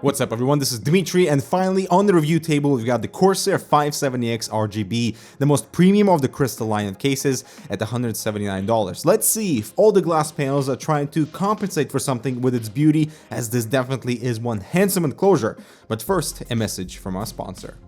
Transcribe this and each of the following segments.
What's up everyone, this is Dimitri, and finally on the review table we've got the Corsair 570X RGB, the most premium of the crystal line of cases at $179. Let's see if all the glass panels are trying to compensate for something with its beauty, as this definitely is one handsome enclosure. But first, a message from our sponsor.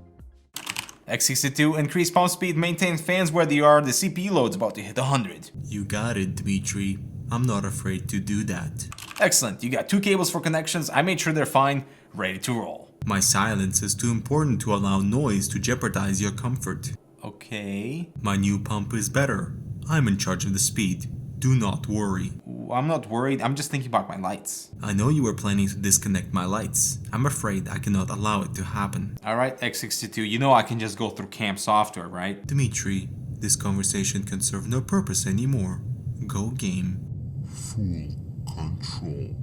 X62 increased pump speed, maintain fans where they are, the CPU load's about to hit 100. You got it, Dimitri. I'm not afraid to do that. Excellent, you got two cables for connections, I made sure they're fine, ready to roll. My silence is too important to allow noise to jeopardize your comfort. Okay. My new pump is better. I'm in charge of the speed. Do not worry. I'm not worried, I'm just thinking about my lights. I know you were planning to disconnect my lights. I'm afraid I cannot allow it to happen. Alright, X62, you know I can just go through CAM software, right? Dimitri, this conversation can serve no purpose anymore. Go game. Full control.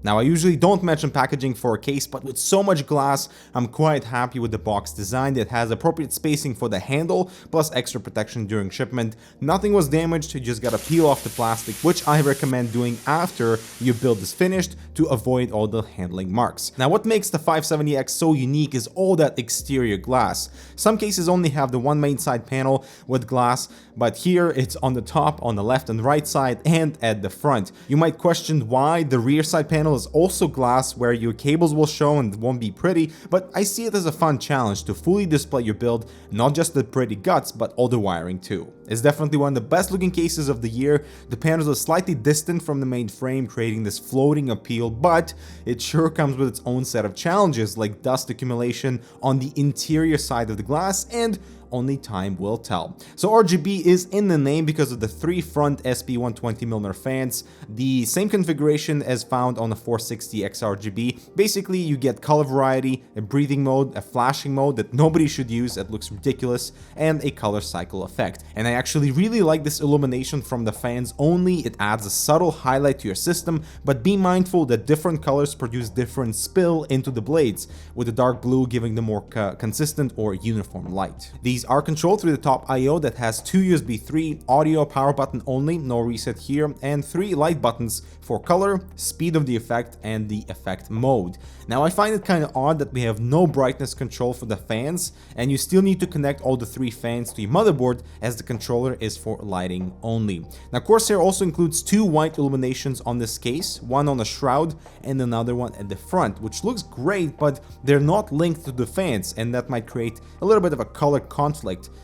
Now, I usually don't mention packaging for a case, but with so much glass, I'm quite happy with the box design. It has appropriate spacing for the handle, plus extra protection during shipment. Nothing was damaged, you just gotta peel off the plastic, which I recommend doing after your build is finished to avoid all the handling marks. Now, what makes the 570X so unique is all that exterior glass. Some cases only have the one main side panel with glass, but here it's on the top, on the left and right side, and at the front. You might question why the rear side panel is also glass where your cables will show and it won't be pretty, but I see it as a fun challenge to fully display your build, not just the pretty guts, but all the wiring too. It's definitely one of the best looking cases of the year. The panels are slightly distant from the main frame, creating this floating appeal, but it sure comes with its own set of challenges like dust accumulation on the interior side of the glass, and only time will tell. So RGB is in the name because of the three front SP 120mm fans, the same configuration as found on the 460X RGB. Basically, you get color variety, a breathing mode, a flashing mode that nobody should use, it looks ridiculous, and a color cycle effect. And I actually really like this illumination from the fans only. It adds a subtle highlight to your system, but be mindful that different colors produce different spill into the blades, with the dark blue giving the more consistent or uniform light. These are controlled through the top I/O that has two USB 3, audio, power button only, no reset here, and three light buttons for color, speed of the effect, and the effect mode. Now, I find it kind of odd that we have no brightness control for the fans, and you still need to connect all the three fans to your motherboard, as the controller is for lighting only. Now, Corsair also includes two white illuminations on this case, one on the shroud and another one at the front, which looks great, but they're not linked to the fans, and that might create a little bit of a color conflict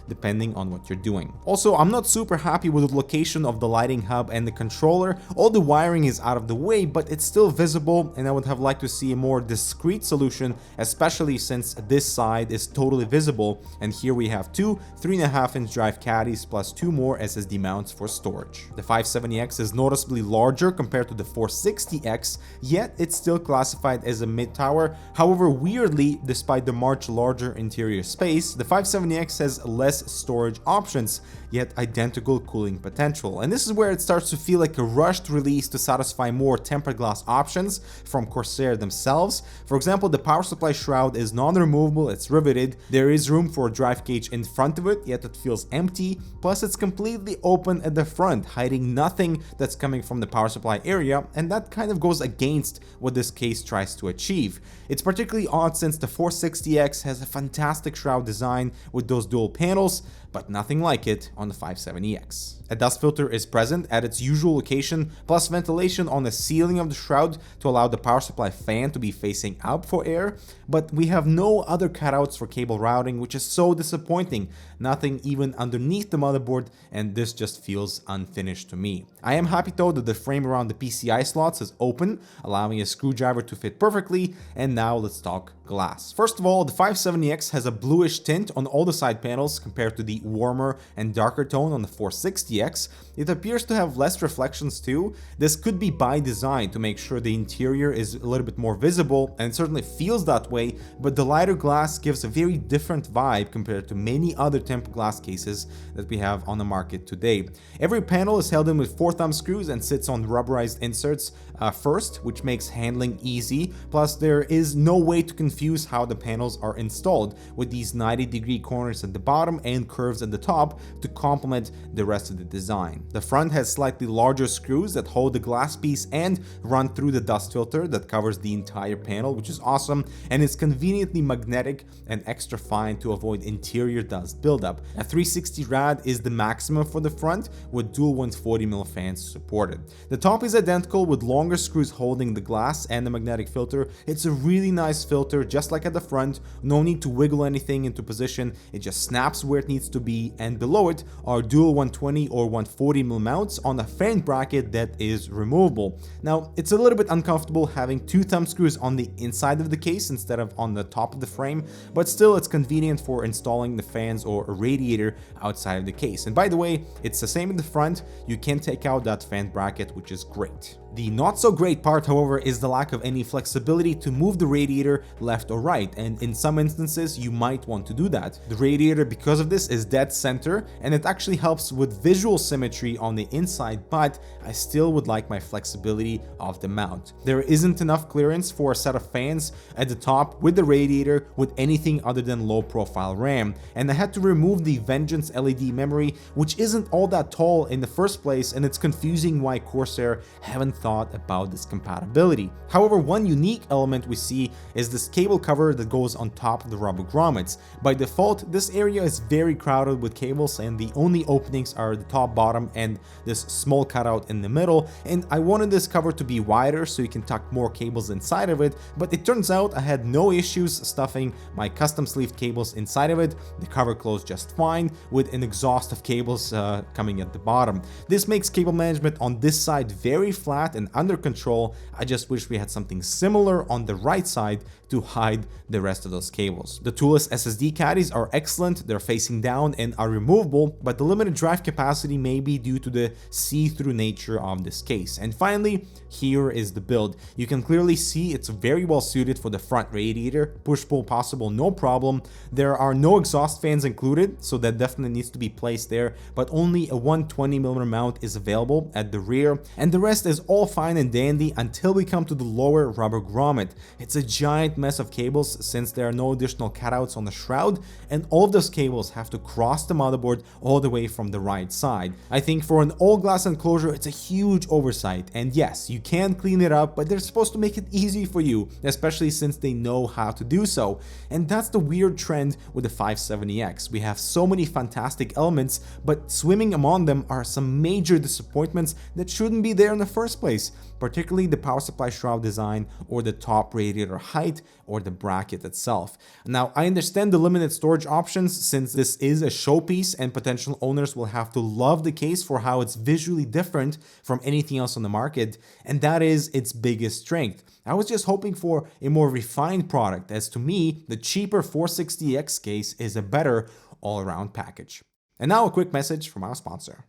depending on what you're doing. Also, I'm not super happy with the location of the lighting hub and the controller. All the wiring is out of the way, but it's still visible, and I would have liked to see a more discreet solution, especially since this side is totally visible, and here we have two 3.5-inch drive caddies plus two more SSD mounts for storage. The 570X is noticeably larger compared to the 460X, yet it's still classified as a mid-tower. However, weirdly, despite the much larger interior space, the 570X has less storage options, yet identical cooling potential. And this is where it starts to feel like a rushed release to satisfy more tempered glass options from Corsair themselves. For example, the power supply shroud is non-removable, it's riveted. There is room for a drive cage in front of it, yet it feels empty. Plus, it's completely open at the front, hiding nothing that's coming from the power supply area, and that kind of goes against what this case tries to achieve. It's particularly odd since the 460X has a fantastic shroud design with those dual panels, but nothing like it on the 570X. A dust filter is present at its usual location, plus ventilation on the ceiling of the shroud to allow the power supply fan to be facing out for air, but we have no other cutouts for cable routing, which is so disappointing. Nothing even underneath the motherboard, and this just feels unfinished to me. I am happy though that the frame around the PCI slots is open, allowing a screwdriver to fit perfectly, and now let's talk glass. First of all, the 570X has a bluish tint on all the side panels compared to the warmer and darker tone on the 460X. It appears to have less reflections too. This could be by design to make sure the interior is a little bit more visible, and it certainly feels that way, but the lighter glass gives a very different vibe compared to many other tempered glass cases that we have on the market today. Every panel is held in with 4 thumb screws and sits on rubberized inserts first, which makes handling easy. Plus, there is no way to confuse how the panels are installed, with these 90-degree corners at the bottom and curved curves at the top to complement the rest of the design. The front has slightly larger screws that hold the glass piece and run through the dust filter that covers the entire panel, which is awesome, and it's conveniently magnetic and extra fine to avoid interior dust buildup. A 360 rad is the maximum for the front, with dual 140mm fans supported. The top is identical with longer screws holding the glass and the magnetic filter. It's a really nice filter, just like at the front. No need to wiggle anything into position, it just snaps where it needs to be, and below it are dual 120 or 140mm mounts on a fan bracket that is removable. Now, it's a little bit uncomfortable having two thumb screws on the inside of the case instead of on the top of the frame, but still it's convenient for installing the fans or a radiator outside of the case. And by the way, it's the same in the front, you can take out that fan bracket, which is great. The not so great part, however, is the lack of any flexibility to move the radiator left or right, and in some instances you might want to do that. The radiator, because of this, is dead center, and it actually helps with visual symmetry on the inside, but I still would like my flexibility of the mount. There isn't enough clearance for a set of fans at the top with the radiator with anything other than low profile RAM, and I had to remove the Vengeance LED memory, which isn't all that tall in the first place, and it's confusing why Corsair haven't thought about this compatibility. However, one unique element we see is this cable cover that goes on top of the rubber grommets. By default, this area is very crowded with cables, and the only openings are the top, bottom, and this small cutout in the middle, and I wanted this cover to be wider so you can tuck more cables inside of it, but it turns out I had no issues stuffing my custom sleeved cables inside of it. The cover closed just fine with an exhaust of cables coming at the bottom. This makes cable management on this side very flat and under control. I just wish we had something similar on the right side to hide the rest of those cables. The toolless SSD caddies are excellent, they're facing down and are removable, but the limited drive capacity may be due to the see-through nature of this case. And finally, here is the build. You can clearly see it's very well suited for the front radiator, push-pull possible, no problem. There are no exhaust fans included, so that definitely needs to be placed there, but only a 120mm mount is available at the rear, and the rest is all fine and dandy until we come to the lower rubber grommet. It's a giant mess of cables since there are no additional cutouts on the shroud, and all of those cables have to cross the motherboard all the way from the right side. I think for an all glass enclosure, it's a huge oversight, and yes, you can clean it up, but they're supposed to make it easy for you, especially since they know how to do so. And that's the weird trend with the 570X. We have so many fantastic elements, but swimming among them are some major disappointments that shouldn't be there in the first place, particularly the power supply shroud design or the top radiator height or the bracket itself. Now, I understand the limited storage options since this is a showpiece and potential owners will have to love the case for how it's visually different from anything else on the market, and that is its biggest strength. I was just hoping for a more refined product, as to me, the cheaper 460X case is a better all-around package. And now a quick message from our sponsor.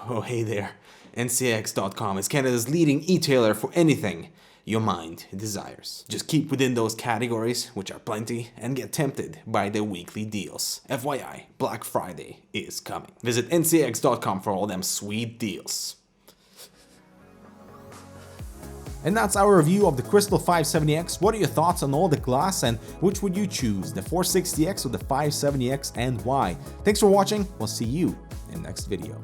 Oh, hey there. NCX.com is Canada's leading e-tailer for anything your mind desires. Just keep within those categories, which are plenty, and get tempted by their weekly deals. FYI, Black Friday is coming. Visit NCX.com for all them sweet deals. And that's our review of the Crystal 570X. What are your thoughts on all the glass, and which would you choose, the 460X or the 570X, and why? Thanks for watching. We'll see you in the next video.